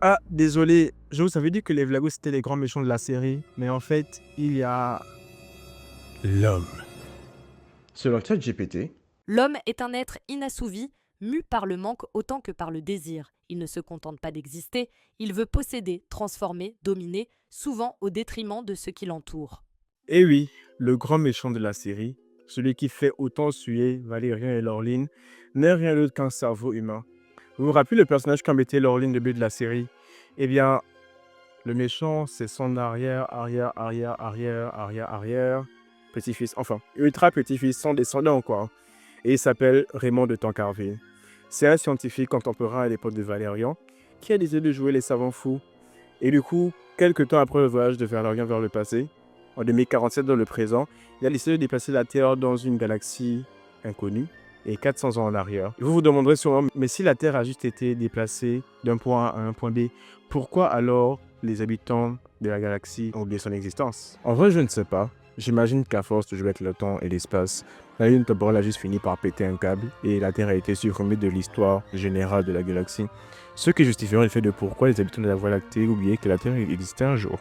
Ah, désolé, je vous avais dit que les Vlagos c'était les grands méchants de la série, mais en fait, il y a l'homme. Selon ChatGPT, L'homme est un être inassouvi, mu par le manque autant que par le désir. Il ne se contente pas d'exister, il veut posséder, transformer, dominer, souvent au détriment de ce qui l'entoure. Et oui, le grand méchant de la série, celui qui fait autant suer Valérian et Laureline, n'est rien d'autre qu'un cerveau humain. Vous vous rappelez le personnage qu'embêtait Laureline au début de la série? Eh bien, le méchant, c'est son arrière, arrière, arrière, arrière, arrière, arrière, petit-fils, enfin, ultra petit-fils, sans descendant quoi. Et il s'appelle Raymond de Tancarville. C'est un scientifique contemporain à l'époque de Valérian qui a décidé de jouer les savants fous. Et du coup, quelques temps après le voyage de Valérian vers le passé, en 2047 dans le présent, il a décidé de déplacer la Terre dans une galaxie inconnue et 400 ans en arrière. Et vous vous demanderez sûrement, mais si la Terre a juste été déplacée d'un point A à un point B, pourquoi alors les habitants de la galaxie ont oublié son existence? En vrai, je ne sais pas. J'imagine qu'à force de jouer avec le temps et l'espace, la Lune temporelle a juste fini par péter un câble et la Terre a été supprimée de l'histoire générale de la galaxie. Ce qui justifierait le fait de pourquoi les habitants de la Voie lactée oubliaient que la Terre existait un jour.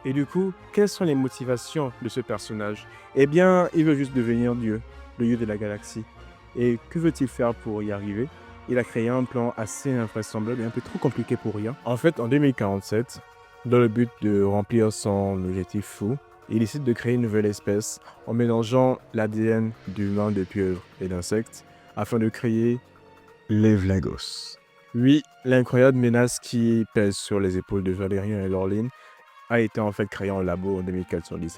Et du coup, quelles sont les motivations de ce personnage? Eh bien, il veut juste devenir Dieu, le Dieu de la galaxie. Et que veut-il faire pour y arriver? Il a créé un plan assez invraisemblable et un peu trop compliqué pour rien. En fait, en 2047, dans le but de remplir son objectif fou, il décide de créer une nouvelle espèce en mélangeant l'ADN d'humains, de pieuvres et d'insectes afin de créer les Vlagos. Oui, l'incroyable menace qui pèse sur les épaules de Valérian et Laureline a été en fait créée en labo en 2417.